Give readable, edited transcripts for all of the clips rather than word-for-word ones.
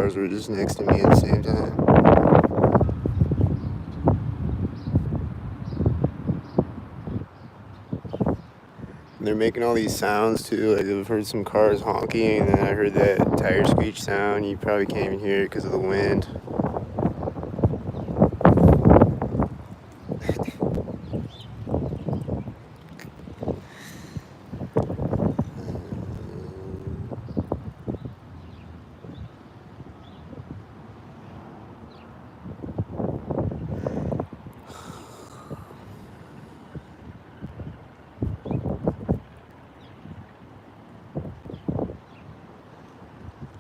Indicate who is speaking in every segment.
Speaker 1: cars were just next to me at the same time. And they're making all these sounds too. Like I've heard some cars honking, and then I heard that tire screech sound. You probably can't even hear it because of the wind.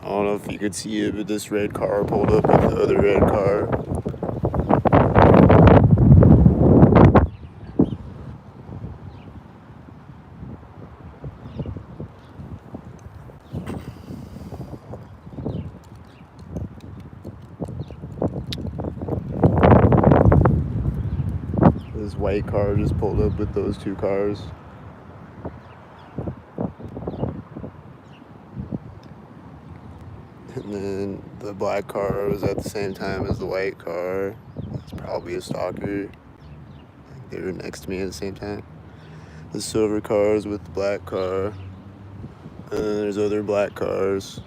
Speaker 1: I don't know if you could see it, but this red car pulled up with the other red car. This white car just pulled up with those two cars. And then the black car was at the same time as the white car. It's probably a stalker. They were next to me at the same time. The silver cars with the black car. And then there's other black cars.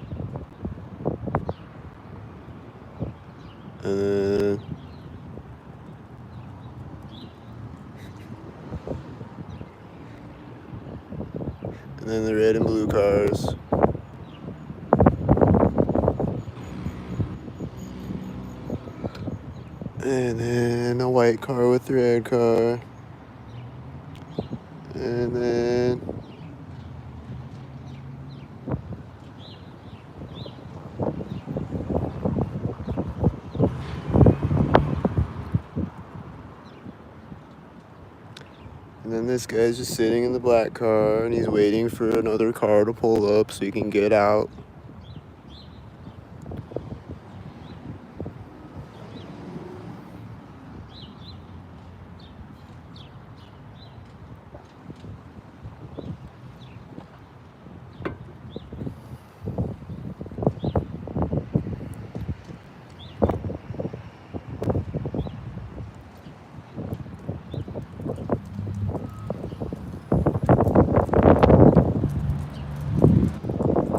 Speaker 1: And then the red and blue cars. And then a white car with the red car. And then this guy's just sitting in the black car, and he's waiting for another car to pull up so he can get out.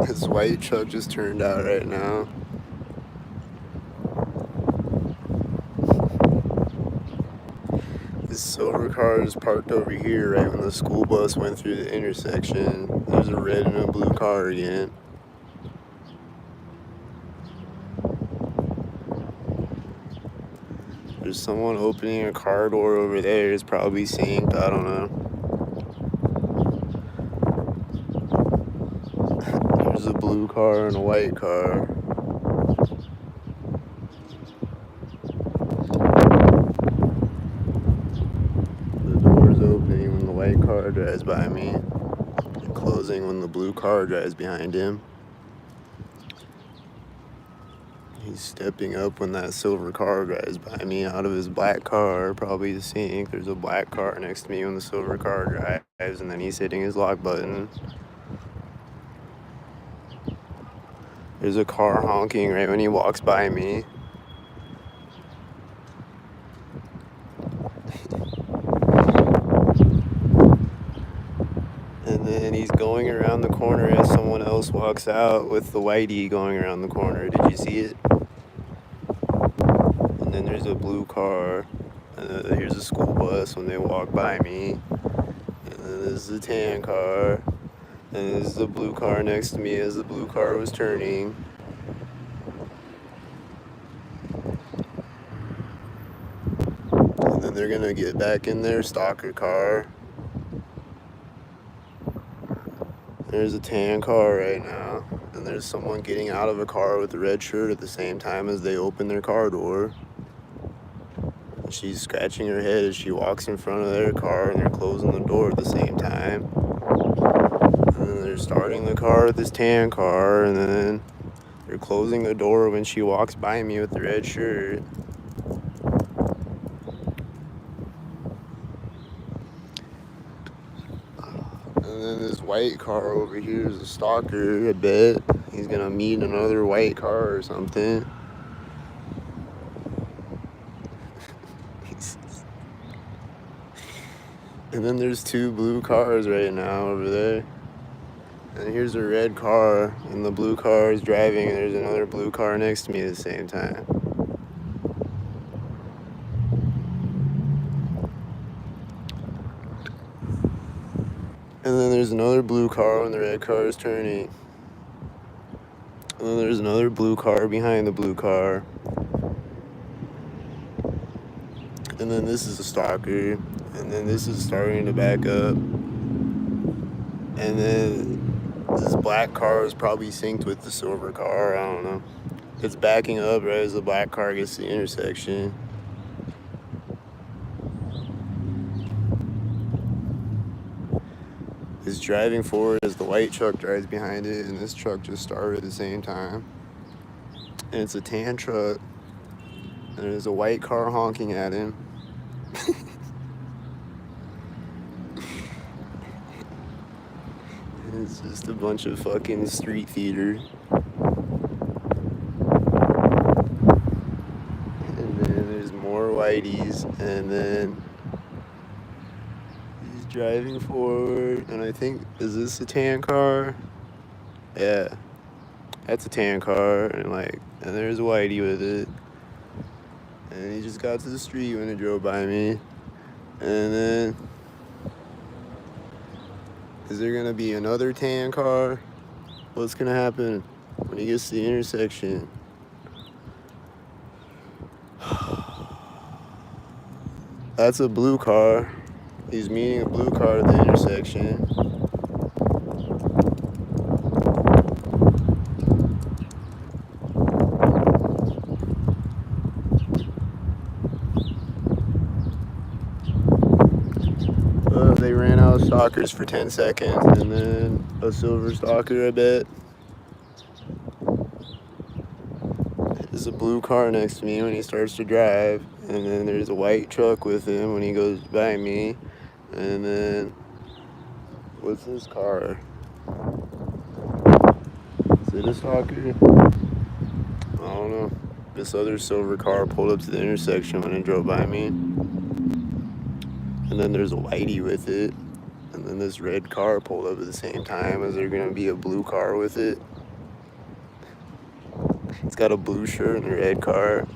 Speaker 1: This white truck just turned out right now. This silver car is parked over here right when the school bus went through the intersection. There's a red and a blue car again. There's someone opening a car door over there. It's probably synced. I don't know. There's a blue car and a white car. The door's opening when the white car drives by me, and closing when the blue car drives behind him. He's stepping up when that silver car drives by me out of his black car, probably to sync. There's a black car next to me when the silver car drives, and then he's hitting his lock button. There's a car honking right when he walks by me. And then he's going around the corner as someone else walks out with the whitey going around the corner. Did you see it? And then there's a blue car. And then here's a school bus when they walk by me. And then there's a tan car. And there's the blue car next to me as the blue car was turning. And then they're gonna get back in their stalker car. There's a tan car right now. And there's someone getting out of a car with a red shirt at the same time as they open their car door. And she's scratching her head as she walks in front of their car, and they're closing the door at the same time. And then they're starting the car with this tan car, and then they're closing the door when she walks by me with the red shirt. And then this white car over here is a stalker, I bet. He's gonna meet another white car or something. And then there's two blue cars right now over there. And here's a red car, and the blue car is driving, and there's another blue car next to me at the same time. And then there's another blue car when the red car is turning. And then there's another blue car behind the blue car. And then this is a stalker. And then this is starting to back up. And then this black car is probably synced with the silver car. I don't know. It's backing up right as the black car gets to the intersection. It's driving forward as the white truck drives behind it, and this truck just started at the same time. And it's a tan truck, and there's a white car honking at him. It's just a bunch of fucking street theater. And then there's more whiteys, and then he's driving forward, and I think, is this a tan car? Yeah, that's a tan car, and there's a whitey with it. And he just got to the street when it drove by me. And then, is there gonna be another tan car? What's gonna happen when he gets to the intersection? That's a blue car. He's meeting a blue car at the intersection. They ran out of stalkers for 10 seconds, and then a silver stalker, I bet. There's a blue car next to me when he starts to drive, and then there's a white truck with him when he goes by me, and then what's this car? Is it a stalker? I don't know. This other silver car pulled up to the intersection when it drove by me. And then there's a whitey with it. And then this red car pulled up at the same time. Is there gonna be a blue car with it? It's got a blue shirt and a red car.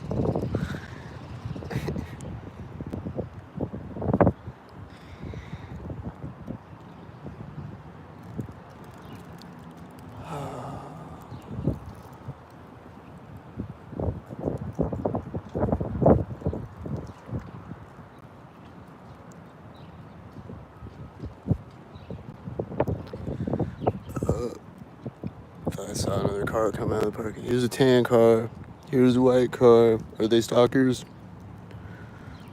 Speaker 1: I saw another car come out of the parking. Here's a tan car. Here's a white car. Are they stalkers?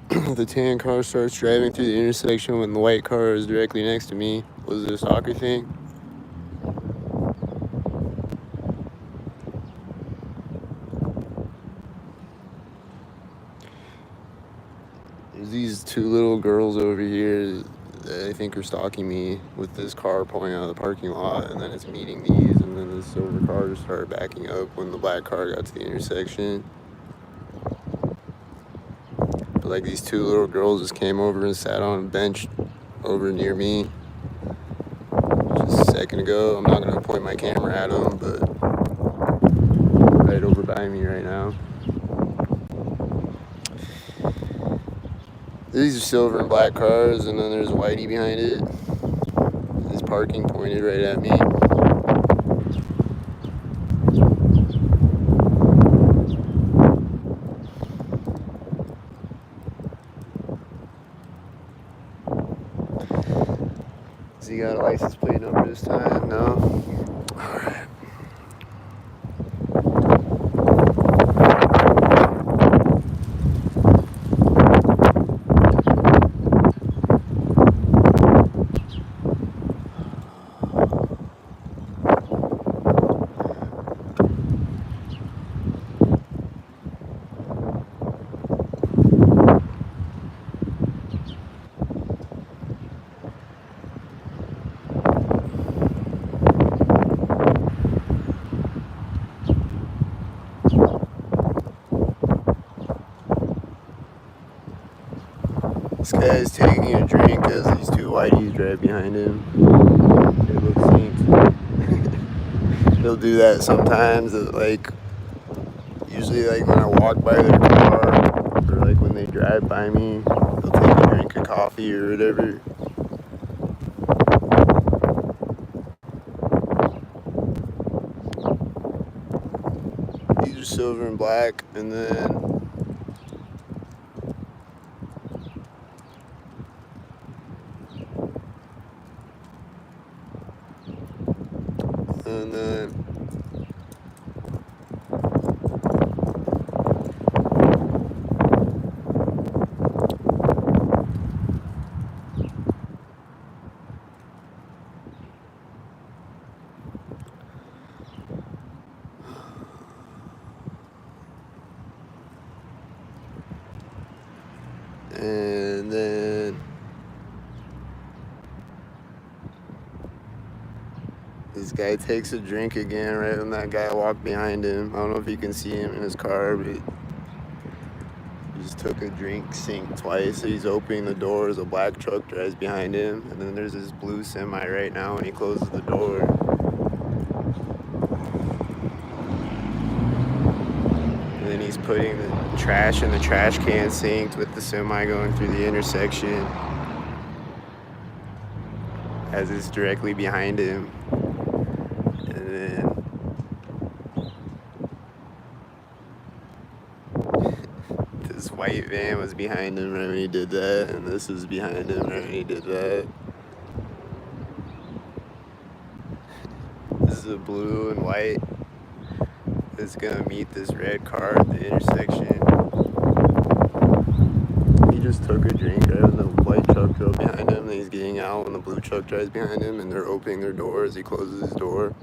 Speaker 1: The tan car starts driving through the intersection when the white car is directly next to me. Was it a stalker thing? There's these two little girls over here that I think are stalking me with this car pulling out of the parking lot, and then it's meeting these, and then the silver car just started backing up when the black car got to the intersection. But these two little girls just came over and sat on a bench over near me just a second ago. I'm not gonna point my camera at them, but right over by me right now. These are silver and black cars, and then there's a whitey behind it. His parking pointed right at me. Has he got a license plate number this time? No? Alright. This guy's taking a drink as these two whiteys drive behind him. They look synced. He'll do that sometimes, usually like when I walk by their car, or like when they drive by me, they'll take a drink of coffee or whatever. These are silver and black, and then and then this guy takes a drink again right when that guy walked behind him. I don't know if you can see him in his car, but he just took a drink, synced twice. So he's opening the door as a black truck drives behind him, and then there's this blue semi right now when he closes the door. And then he's putting the trash in the trash can synced with the semi going through the intersection as it's directly behind him. And then this white van was behind him right when he did that, and this was behind him right when he did that. This is a blue and white that's gonna meet this red car at the intersection. He just took a drink right when the white truck drove behind him, and he's getting out when the blue truck drives behind him, and they're opening their door as he closes his door.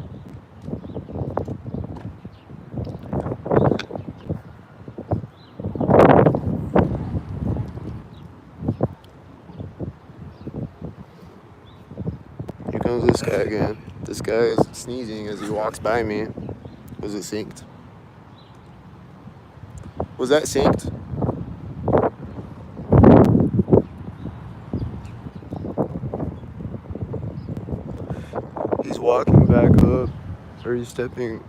Speaker 1: Here comes this guy again. This guy is sneezing as he walks by me. Was it synced? Was that synced? He's walking back up, or he's stepping.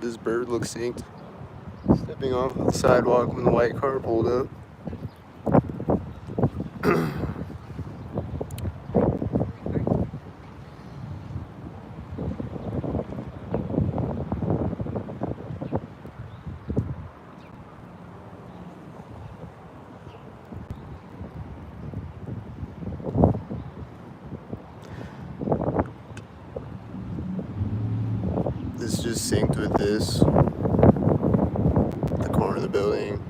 Speaker 1: This bird looks synced. Stepping off the sidewalk when the white car pulled up. This just synced with this, the corner of the building.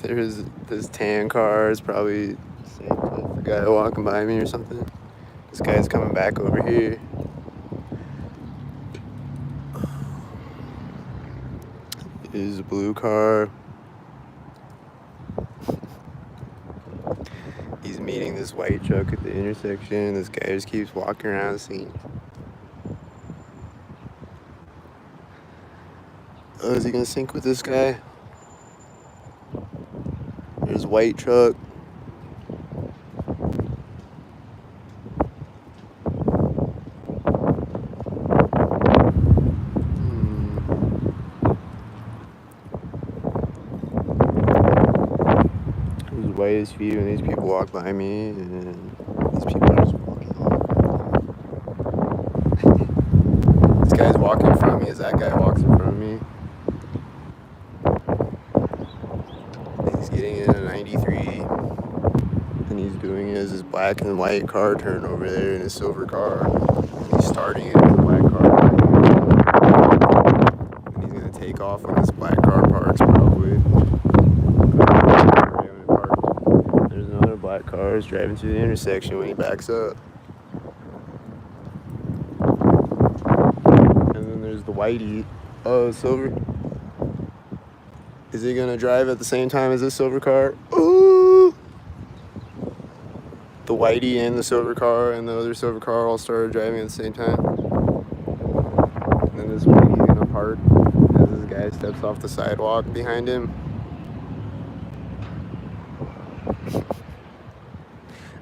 Speaker 1: There's this tan car is probably synced with the guy walking by me or something. This guy's coming back over here. Here's a blue car. He's meeting this white truck at the intersection. This guy just keeps walking around the scene. Oh, is he gonna sync with this guy? There's white truck. White SUV when these people walk by me, and these people are just walking on. This guy's walking in front of me as that guy walks in front of me. He's getting in a 93, and he's doing it as his black and white car turn over there in his silver car. And he's starting it with the black car. And he's gonna take off when this black car parks, probably. Black cars driving through the intersection when he backs up. And then there's the whitey. Oh, silver. Is he gonna drive at the same time as this silver car? Ooh! The whitey and the silver car and the other silver car all started driving at the same time. And then this whitey's gonna park as this guy steps off the sidewalk behind him.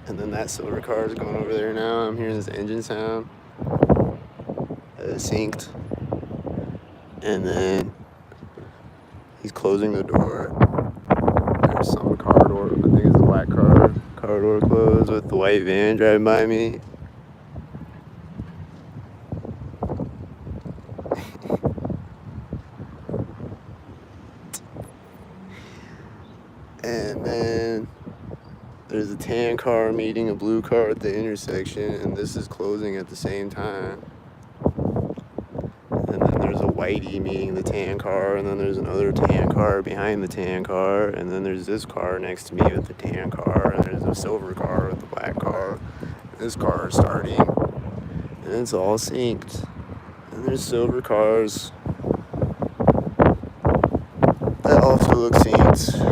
Speaker 1: And then that silver car is going over there now. I'm hearing this engine sound. It synced. And then he's closing the door. There's some car door. I think it's a black car. Car door closed with the white van driving by me. And then there's a tan car meeting a blue car at the intersection, and this is closing at the same time. And then there's a whitey meeting the tan car, and then there's another tan car behind the tan car, and then there's this car next to me with the tan car, and there's a silver car with the black car. This car is starting, and it's all synced. And there's silver cars that also look synced.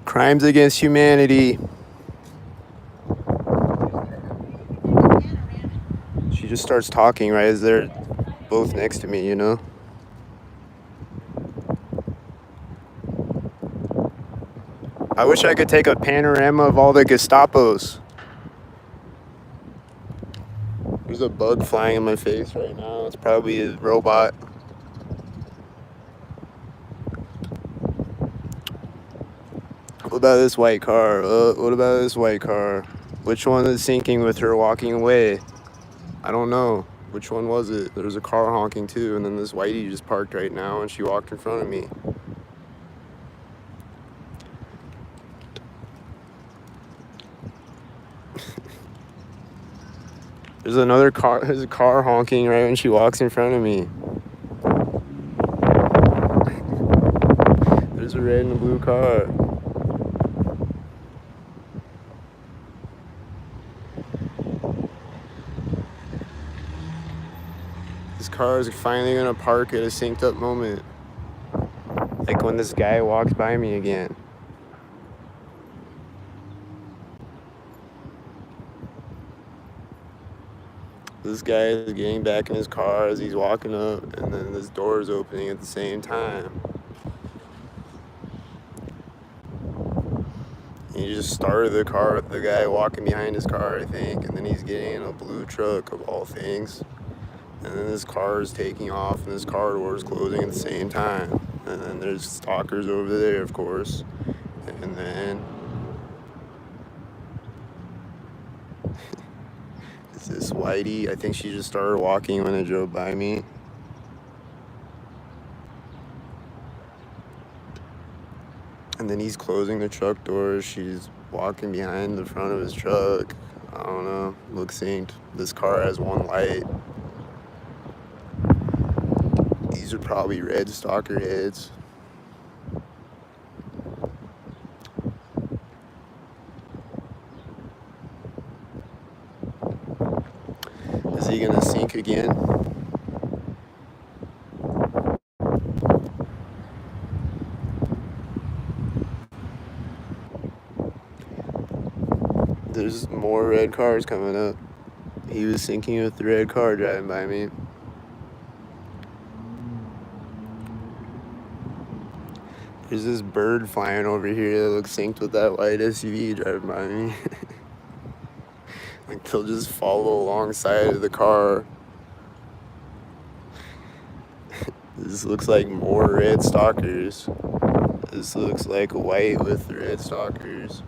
Speaker 1: Crimes against humanity. She just starts talking right as they're both next to me, you know? I wish I could take a panorama of all the Gestapos. There's a bug flying in my face right now. It's probably a robot. What about this white car? What about this white car? Which one is syncing with her walking away? I don't know. Which one was it? There was a car honking too, and then this whitey just parked right now, and she walked in front of me. There's another car. There's a car honking right when she walks in front of me. There's a red and a blue car. This car is finally gonna park at a synced up moment. Like when this guy walks by me again. This guy is getting back in his car as he's walking up, and then this door is opening at the same time. He just started the car with the guy walking behind his car, I think, and then he's getting in a blue truck of all things. And then this car is taking off, and this car door is closing at the same time. And then there's stalkers over there, of course. And then is this whitey? I think she just started walking when it drove by me. And then he's closing the truck doors. She's walking behind the front of his truck. I don't know. Looks synced. This car has one light. These are probably red stalker heads. Is he gonna sink again? There's more red cars coming up. He was sinking with the red car driving by me. There's this bird flying over here that looks synced with that white SUV driving by me. Like they'll just follow alongside of the car. This looks like more red stalkers. This looks like white with red stalkers.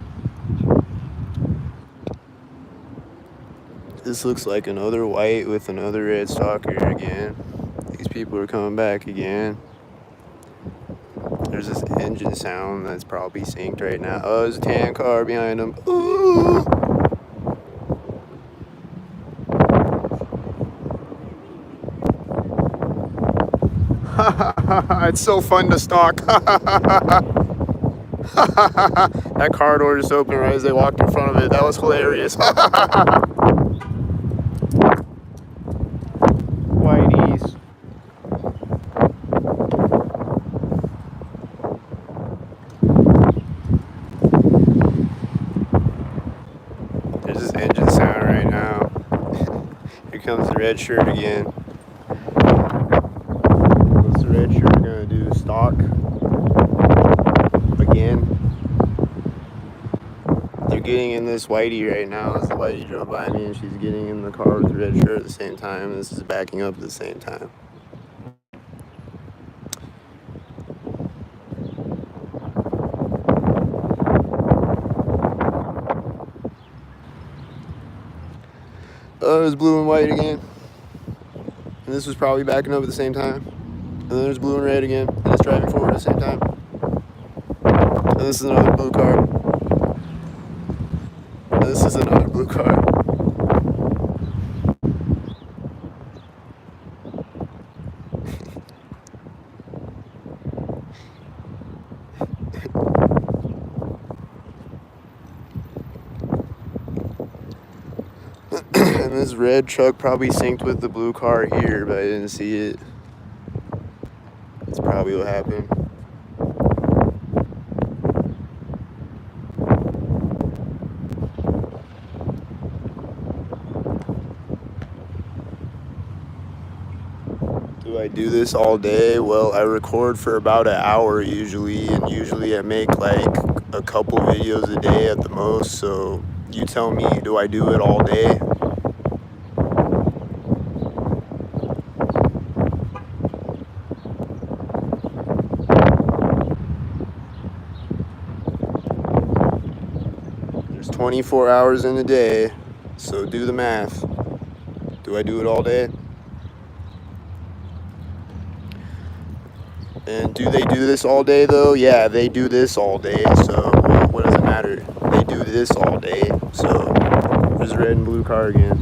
Speaker 1: This looks like another white with another red stalker again. These people are coming back again. There's this engine sound that's probably synced right now. Oh, there's a tan car behind him. Ooh! It's so fun to stalk. That car door just opened right as they walked in front of it. That was hilarious. Whiteies. There's this engine sound right now. Here comes the red shirt again. What's the red shirt gonna do? Stalk? Again? They're getting in this whitey right now as the whitey drove by me, and she's getting in the car with the red shirt at the same time, and this is backing up at the same time. Oh, there's blue and white again. And this was probably backing up at the same time. And then there's blue and red again, and it's driving forward at the same time. And this is another blue car. And this is another blue car. And this red truck probably synced with the blue car here, but I didn't see it. That's probably what happened. Do I do this all day? Well, I record for about an hour usually, and usually I make like a couple videos a day at the most. So you tell me, do I do it all day? There's 24 hours in a day, so do the math. Do I do it all day? And do they do this all day though? Yeah, they do this all day, so what does it matter? They do this all day, so there's a red and blue car again.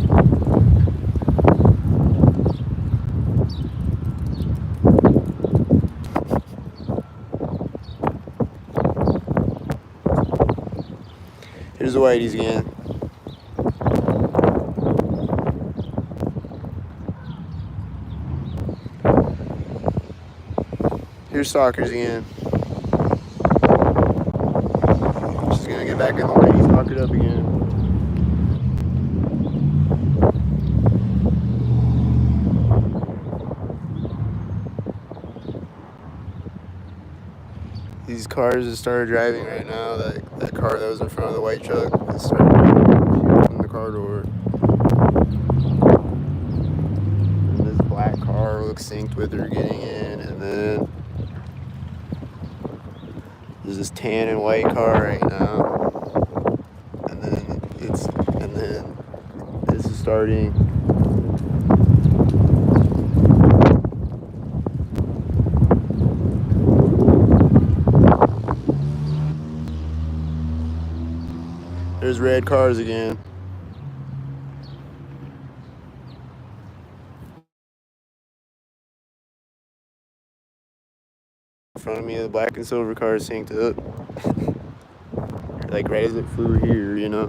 Speaker 1: Here's the whiteys again. Here's stalkers again. She's gonna get back in the whitey, stalk it up again. These cars just started driving right now. That car that was in front of the white truck just started driving. She opened the car door. And this black car looks synced with her getting in, and then there's this tan and white car right now. And then this is starting. There's red cars again. In front of me, the black and silver car is synced up. Like right as it flew here, you know.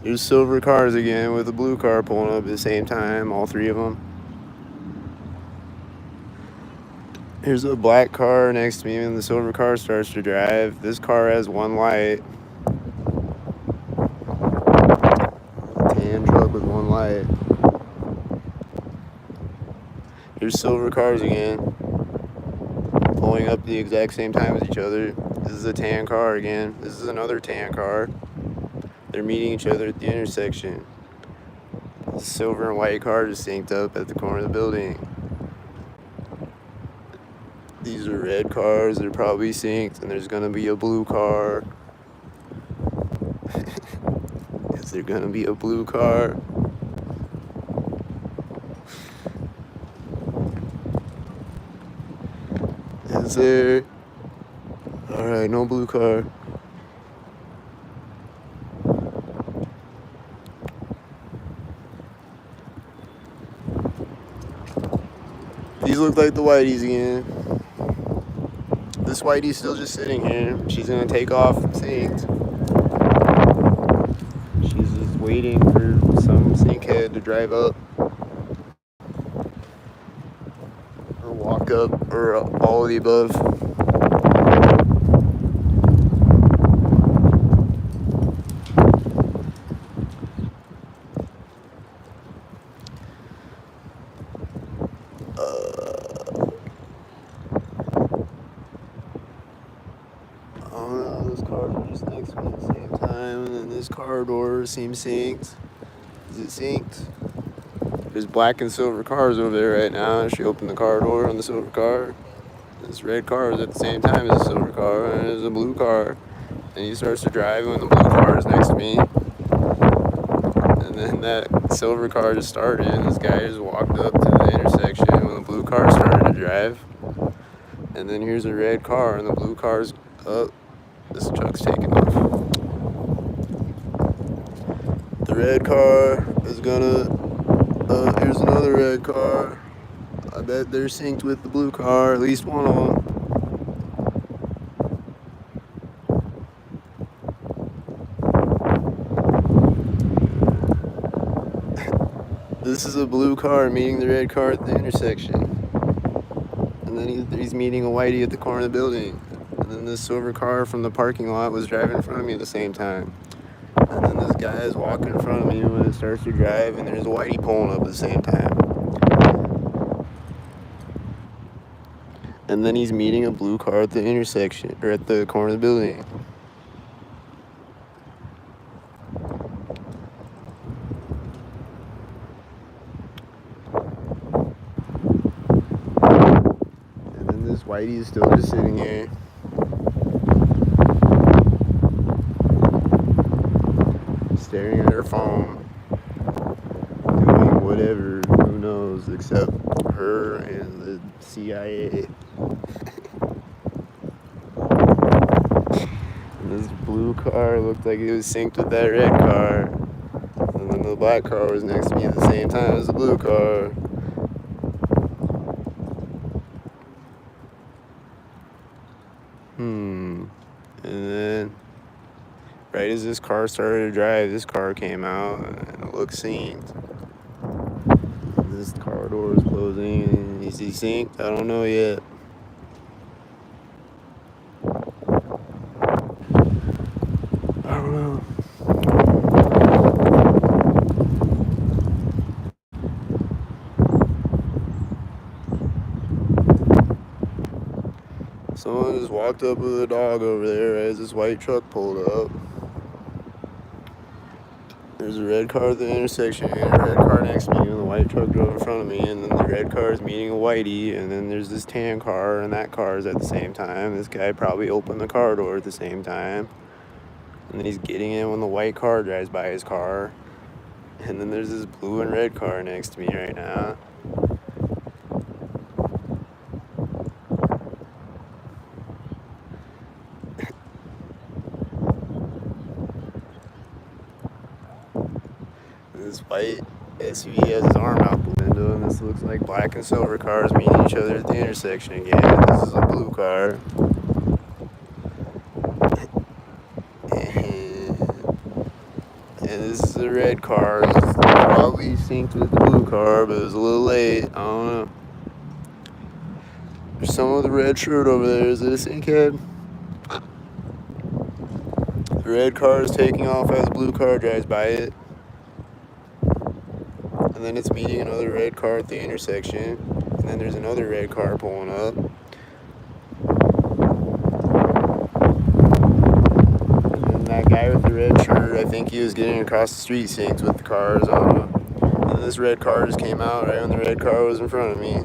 Speaker 1: There's silver cars again with the blue car pulling up at the same time, all three of them. Here's a black car next to me, and the silver car starts to drive. This car has one light. Tan truck with one light. Here's silver cars again, pulling up the exact same time as each other. This is a tan car again. This is another tan car. They're meeting each other at the intersection. The silver and white car just synced up at the corner of the building. These are red cars, they're probably synced, and there's gonna be a blue car. Is there gonna be a blue car? Is there? Alright, no blue car. These look like the whiteys again. This whitey's still just sitting here. She's gonna take off synced. She's just waiting for some sinkhead to drive up or walk up or all of the above. Those cars are just next to me at the same time, and then this car door seems synced. Is it synced? There's black and silver cars over there right now. She opened the car door on the silver car. This red car is at the same time as the silver car, and there's a blue car. And he starts to drive when the blue car is next to me. And then that silver car just started, and this guy just walked up to the intersection when the blue car started to drive. And then here's a red car, and the blue car's up. This truck's taking off. The red car is gonna. Here's another red car. I bet they're synced with the blue car, at least one of them. This is a blue car meeting the red car at the intersection. And then he's meeting a whitey at the corner of the building. And then this silver car from the parking lot was driving in front of me at the same time. And then this guy is walking in front of me when it starts to drive, and there's a whitey pulling up at the same time. And then he's meeting a blue car at the intersection, or at the corner of the building. And then this whitey is still just sitting here. Staring at her phone, doing whatever, who knows, except her and the CIA. And this blue car looked like it was synced with that red car, and then the black car was next to me at the same time as the blue car. And then right as this car started to drive, this car came out and it looked synced. This car door is closing. Is he synced? I don't know yet. I don't know. Someone just walked up with a dog over there as this white truck pulled up. There's a red car at the intersection and a red car next to me, and the white truck drove in front of me, and then the red car is meeting a whitey, and then there's this tan car, and that car is at the same time. This guy probably opened the car door at the same time, and then he's getting in when the white car drives by his car, and then there's this blue and red car next to me right now. This white SUV has his arm out the window, and this looks like black and silver cars meeting each other at the intersection again. This is a blue car. And this is a red car. It's probably synced with the blue car, but it was a little late. I don't know. There's someone with a red shirt over there. Is it a sinkhead? The red car is taking off as the blue car drives by it. And then it's meeting another red car at the intersection. And then there's another red car pulling up. And then that guy with the red shirt, I think he was getting across the street synced with the cars. I don't know. And this red car just came out right when the red car was in front of me.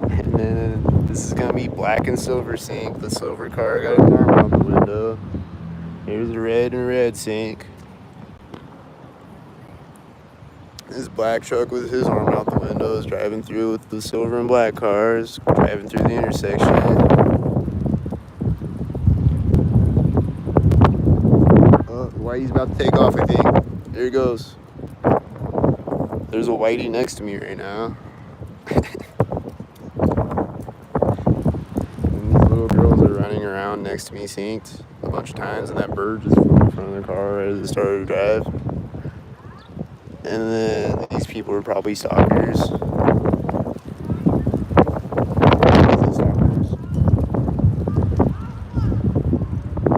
Speaker 1: And then this is going to be black and silver sync. The silver car got his arm out the window. Here's the red and red sync. This black truck with his arm out the window is driving through with the silver and black cars, driving through the intersection. Oh, Whitey's about to take off, I think. There he goes. There's a Whitey next to me right now. animals are running around next to me synced a bunch of times, and that bird just flew in front of the car right as it started to drive. And then these people are probably stalkers.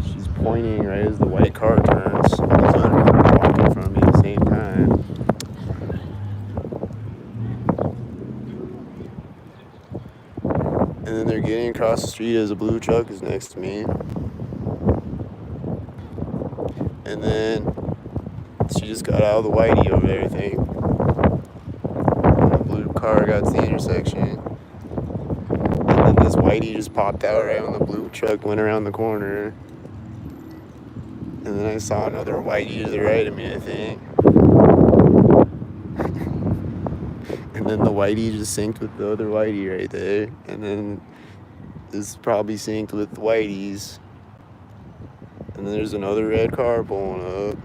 Speaker 1: She's pointing right as the white car turns. These other people are walking in front of me at the same time. And then they're getting across the street as a blue truck is next to me. And then she just got out of the whitey over there, I think. And the blue car got to the intersection. And then this whitey just popped out right when the blue truck went around the corner. And then I saw another whitey to the right of me, I think. And then the whitey just synced with the other whitey right there. And then this probably synced with the whiteys. And then there's another red car pulling up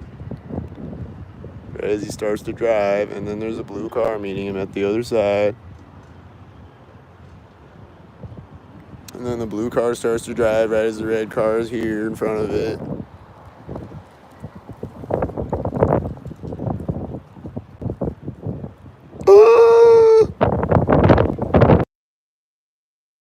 Speaker 1: right as he starts to drive. And then there's a blue car meeting him at the other side. And then the blue car starts to drive right as the red car is here in front of it.